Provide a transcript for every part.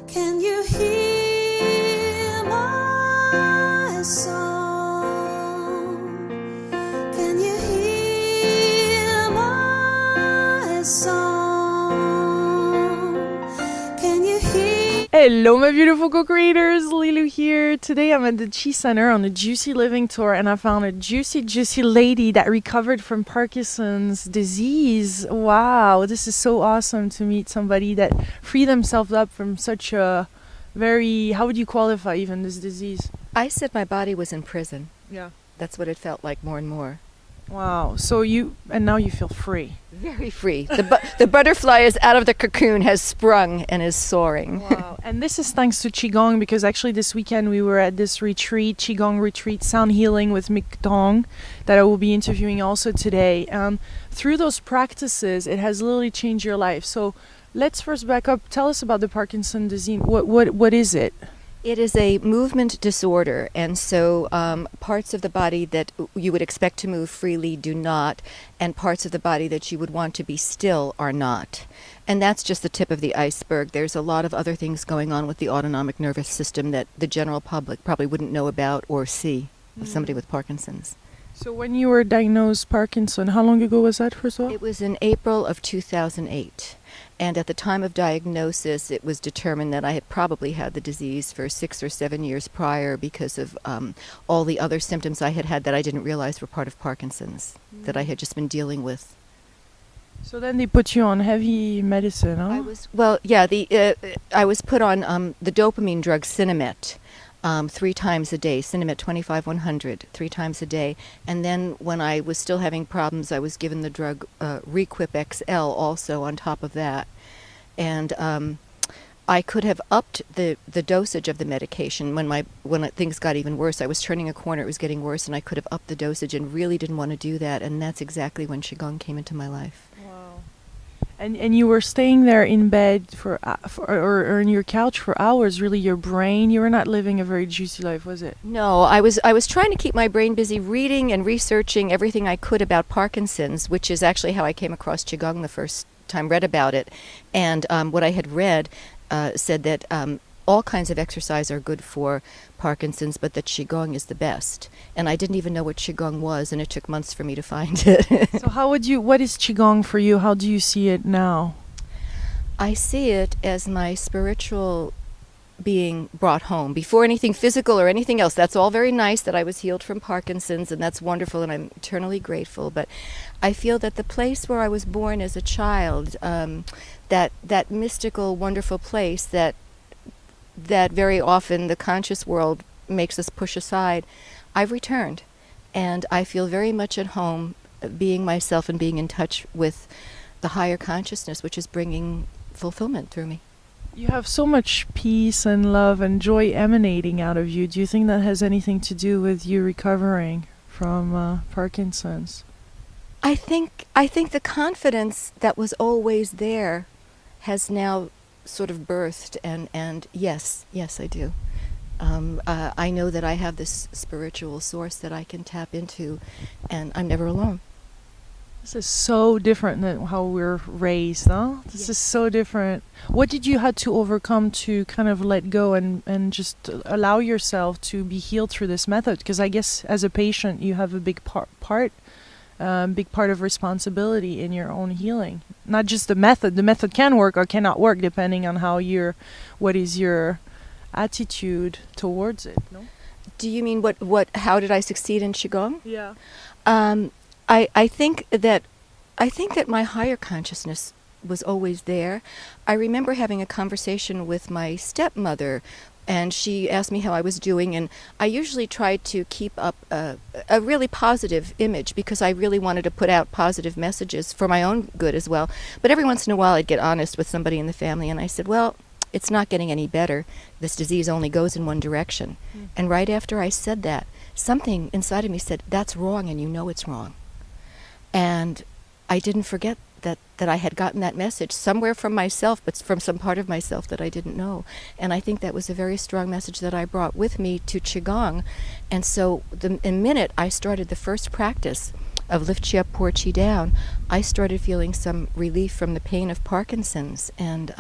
Can you hear my song? Can you hear my song? Can you hear? Hello my beautiful co-creators, Lilu here. Today I'm at the Chi Center on a Juicy Living tour and I found a juicy lady that recovered from Parkinson's disease. Wow, this is so awesome to meet somebody that freed themselves up from such a very, how would you qualify even this disease? I said my body was in prison. Yeah. That's what it felt like more and more. Wow, so now you feel free. Very free. The butterfly is out of the cocoon, has sprung and is soaring. Wow, and this is thanks to Qigong, because actually this weekend we were at this retreat, Qigong retreat, sound healing with Mick Dong, that I will be interviewing also today. Through those practices, it has literally changed your life. So let's first back up. Tell us about the Parkinson disease. What is it? It is a movement disorder, and so parts of the body that you would expect to move freely do not, and parts of the body that you would want to be still are not. And that's just the tip of the iceberg. There's a lot of other things going on with the autonomic nervous system that the general public probably wouldn't know about or see with somebody with Parkinson's. So when you were diagnosed Parkinson, how long ago was that, first of all? It was in April of 2008. And at the time of diagnosis, it was determined that I had probably had the disease for 6 or 7 years prior because of all the other symptoms I had had that I didn't realize were part of Parkinson's, that I had just been dealing with. So then they put you on heavy medicine, huh? I was put on the dopamine drug Sinemet 3 times a day, Sinemet 25-100, 3 times a day. And then when I was still having problems, I was given the drug Requip XL also on top of that. And I could have upped the dosage of the medication when things got even worse. I was turning a corner, it was getting worse, and I could have upped the dosage and really didn't want to do that. And that's exactly when Qigong came into my life. And you were staying there in bed or in your couch for hours, really, your brain. You were not living a very juicy life, was it? No, I was trying to keep my brain busy reading and researching everything I could about Parkinson's, which is actually how I came across Qigong the first time, read about it. And what I had read said that all kinds of exercise are good for Parkinson's, but that Qigong is the best. And I didn't even know what Qigong was, and it took months for me to find it. So what is Qigong for you? How do you see it now? I see it as my spiritual being brought home. Before anything physical or anything else, that's all very nice that I was healed from Parkinson's, and that's wonderful, and I'm eternally grateful. But I feel that the place where I was born as a child, that mystical, wonderful place that very often the conscious world makes us push aside, I've returned. And I feel very much at home being myself and being in touch with the higher consciousness, which is bringing fulfillment through me. You have so much peace and love and joy emanating out of you. Do you think that has anything to do with you recovering from Parkinson's? I think the confidence that was always there has now sort of birthed, and yes, I do. I know that I have this spiritual source that I can tap into, and I'm never alone. This is so different than how we're raised, huh? This is so different. What did you have to overcome to kind of let go and just allow yourself to be healed through this method? Because I guess as a patient, you have a big part of responsibility in your own healing. Not just the method. The method can work or cannot work depending on what is your attitude towards it. No? Do you mean how did I succeed in Qigong? Yeah. I think that my higher consciousness was always there. I remember having a conversation with my stepmother, and she asked me how I was doing, and I usually tried to keep up a really positive image because I really wanted to put out positive messages for my own good as well. But every once in a while I'd get honest with somebody in the family, and I said, well, it's not getting any better. This disease only goes in one direction. And right after I said that, something inside of me said, that's wrong, and you know it's wrong. And I didn't forget that I had gotten that message somewhere from myself, but from some part of myself that I didn't know. And I think that was a very strong message that I brought with me to Qigong. And so the minute I started the first practice of Lift Chi Up, Pour Chi Down, I started feeling some relief from the pain of Parkinson's. And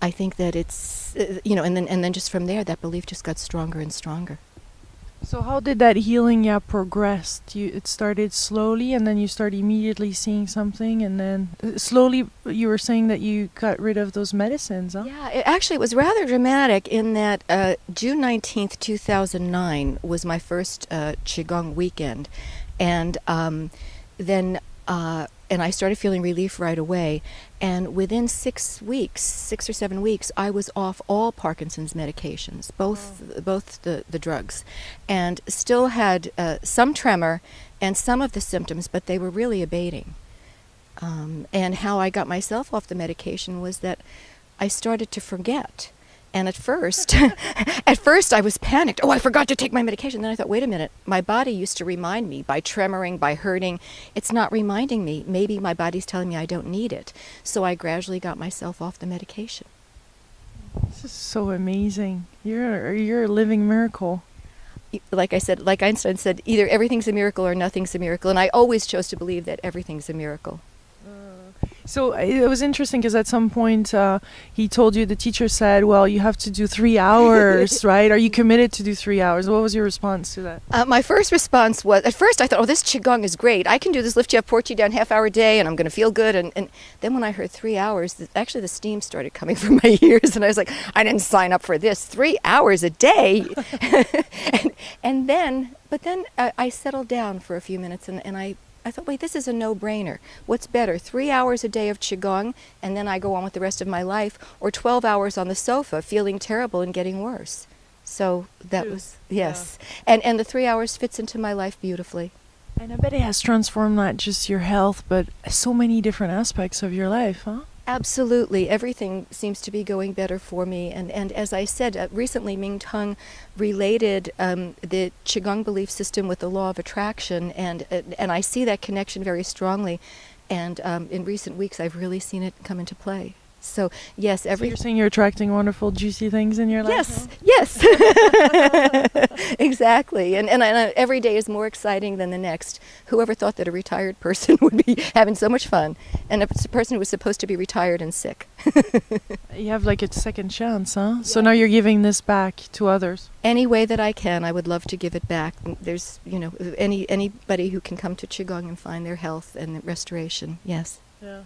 I think that it's, and then just from there, that belief just got stronger and stronger. So how did that healing progress? It started slowly, and then you start immediately seeing something, and then slowly you were saying that you got rid of those medicines, huh? Yeah, it was rather dramatic in that June 19th, 2009 was my first Qigong weekend. And then and I started feeling relief right away. And within 6 or 7 weeks, I was off all Parkinson's medications, both the drugs, and still had some tremor and some of the symptoms, but they were really abating. And how I got myself off the medication was that I started to forget. And at first, I was panicked. Oh, I forgot to take my medication. Then I thought, wait a minute. My body used to remind me by tremoring, by hurting. It's not reminding me. Maybe my body's telling me I don't need it. So I gradually got myself off the medication. This is so amazing. You're a living miracle. Like I said, like Einstein said, either everything's a miracle or nothing's a miracle. And I always chose to believe that everything's a miracle. So it was interesting because at some point he told you, the teacher said, well, you have to do 3 hours, right? Are you committed to do 3 hours? What was your response to that? My first response was, at first I thought, oh, this Qigong is great. I can do this lift you up, port you down half-hour day, and I'm going to feel good. And then when I heard 3 hours, actually the steam started coming from my ears, and I was like, I didn't sign up for this. 3 hours a day? But then I settled down for a few minutes, and I thought, wait, this is a no-brainer. What's better, 3 hours a day of Qigong, and then I go on with the rest of my life, or 12 hours on the sofa feeling terrible and getting worse? So that was, yes. Yeah. And the 3 hours fits into my life beautifully. And I bet it has transformed not just your health, but so many different aspects of your life, huh? Absolutely. Everything seems to be going better for me. And as I said, recently Ming Tong related the Qigong belief system with the law of attraction, and I see that connection very strongly. And in recent weeks, I've really seen it come into play. So yes, So you're saying you're attracting wonderful, juicy things in your life? Yes, exactly. And every day is more exciting than the next. Whoever thought that a retired person would be having so much fun, and a person who was supposed to be retired and sick. You have like a second chance, huh? Yeah. So now you're giving this back to others. Any way that I can, I would love to give it back. There's, anybody who can come to Qigong and find their health and restoration. Yes. Yeah.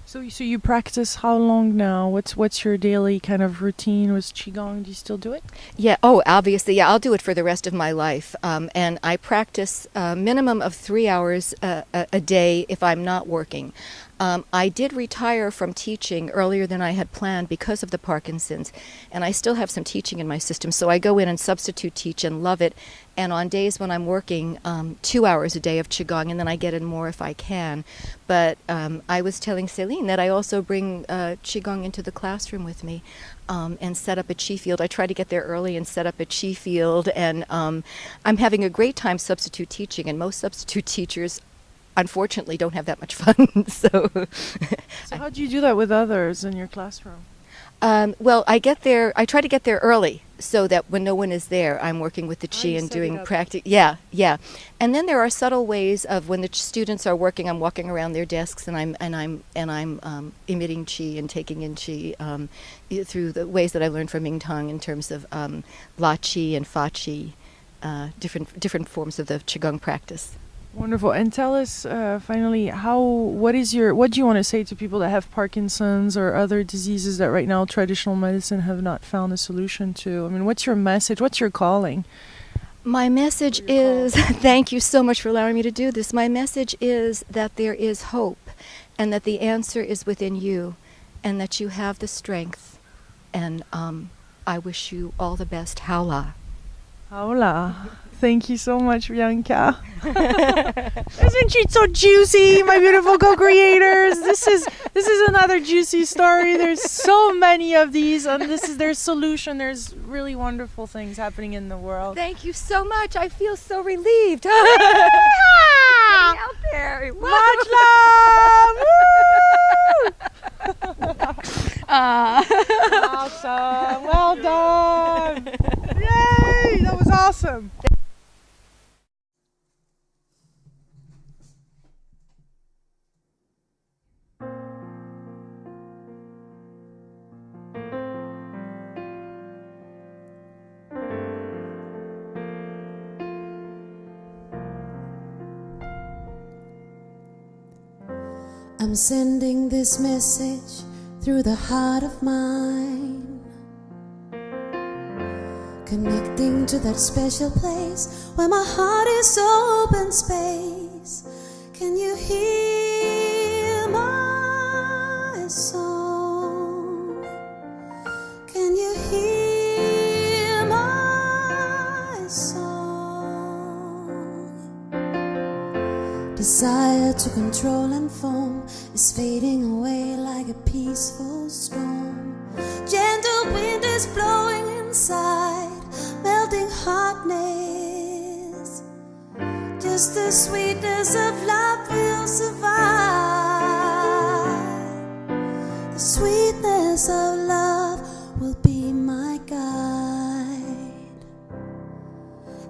So you practice how long now? What's your daily kind of routine with Qigong? Do you still do it? Yeah. Oh, obviously. Yeah, I'll do it for the rest of my life. And I practice a minimum of 3 hours a day if I'm not working. I did retire from teaching earlier than I had planned because of the Parkinsons, and I still have some teaching in my system, so I go in and substitute teach and love it. And on days when I'm working, 2 hours a day of Qigong, and then I get in more if I can. But I was telling Celine that I also bring Qigong into the classroom with me and set up a Qi field. I try to get there early and set up a Qi field, and I'm having a great time substitute teaching, and most substitute teachers unfortunately don't have that much fun. So how do you do that with others in your classroom? Well, I try to get there early so that when no one is there, I'm working with the Qi and doing practice. Yeah. And then there are subtle ways of when the students are working, I'm walking around their desks and I'm emitting Qi and taking in Qi through the ways that I learned from Ming Tong in terms of La Qi and Fa Qi, different forms of the Qigong practice. Wonderful. And tell us finally, what do you want to say to people that have Parkinson's or other diseases that right now traditional medicine have not found a solution to? I mean, what's your message? What's your calling? My message is, thank you so much for allowing me to do this. My message is that there is hope and that the answer is within you and that you have the strength. And I wish you all the best. Haola. Haola. Thank you so much, Bianca. Isn't she so juicy, my beautiful co-creators? This is another juicy story. There's so many of these, and this is their solution. There's really wonderful things happening in the world. Thank you so much. I feel so relieved. Yeah! Getting out there. Much love! Awesome. Well done. Yay! That was awesome. I'm sending this message through the heart of mine, connecting to that special place where my heart is open space. Can you hear my song? Can you hear my song? Desire to control and form is fading away like a peaceful storm. Gentle wind is blowing inside, melting hardness. Just the sweetness of love will survive. The sweetness of love will be my guide.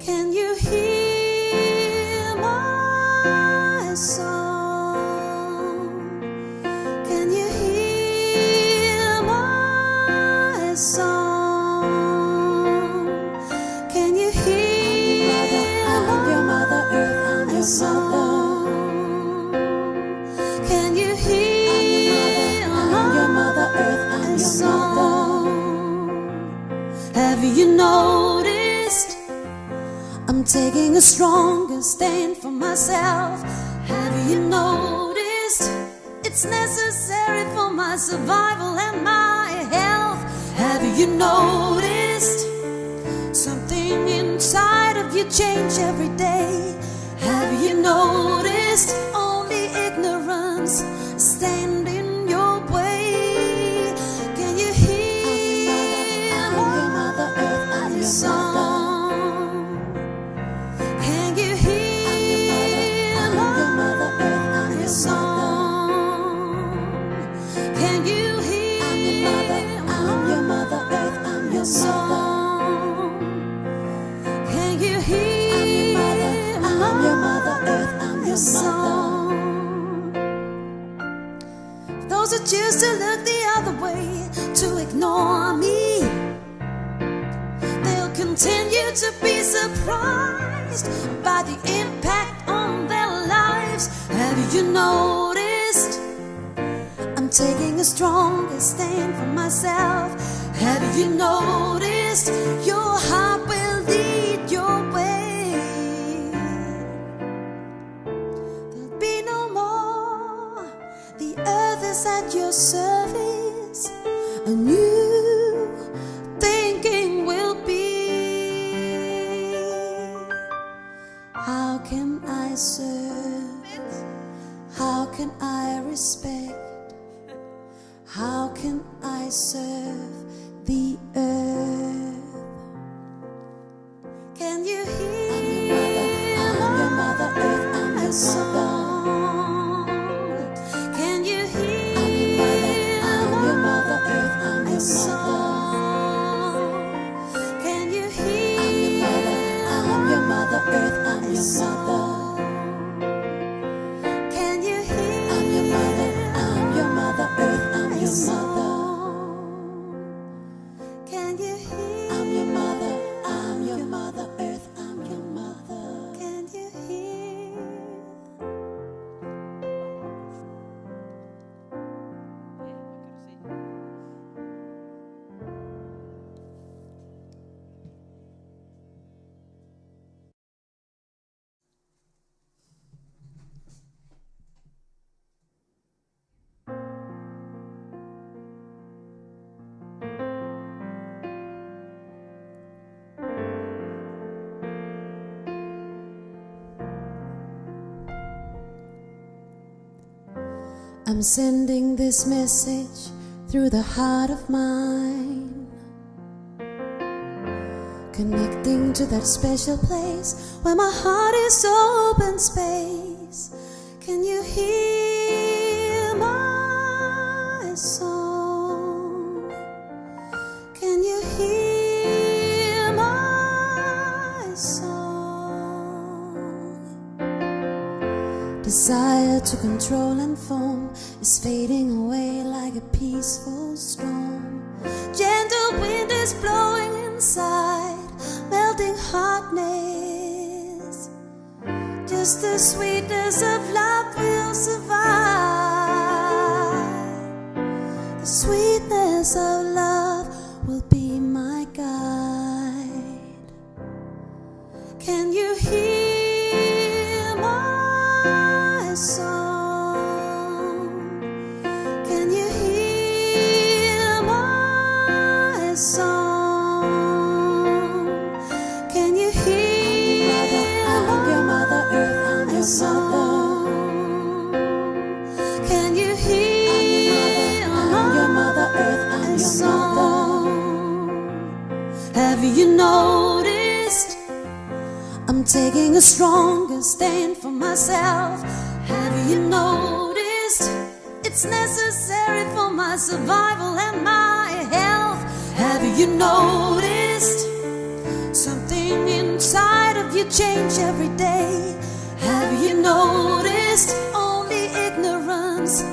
Can you hear my song? Can you hear my song? Can you hear your mother earth? I'm your mother. Can you hear your mother earth? I'm your mother. Have you noticed I'm taking a stronger stand for myself? Have you noticed it's necessary for my survival and my health? Have you noticed something inside of you change every day? Have you noticed only ignorance stand in your way? Can you hear your mother earth? I'm your song? Can you hear your mother earth? I'm your song? Can you hear your mother earth? I'm your song? Can you hear your mother earth? I'm your song? Those who choose to look the other way, to ignore me, they'll continue to be surprised by the impact on their lives. Have you noticed I'm taking a stronger stand for myself? Have you noticed your heart will lead your way? There'll be no more. The earth is at your service. A new thinking will be. How can I serve? How can I respect? How can I serve the earth? Can you hear your mother earth? I'm your song? Can you hear your mother earth? I'm your song? Can you hear your mother earth? I'm your mother. Can you hear your mother earth? I'm your mother. Can you hear? I'm your mother earth. I'm your mother. Can you hear? I'm sending this message through the heart of mine, connecting to that special place where my heart is open space. Can you hear my song? Can you hear my song? Desire to control and form is fading away like a peaceful storm. Gentle wind is blowing inside, melting hardness. Just the sweetness of love will survive. Have you noticed I'm taking a stronger stand for myself? Have you noticed it's necessary for my survival and my health? Have you noticed something inside of you change every day? Have you noticed only ignorance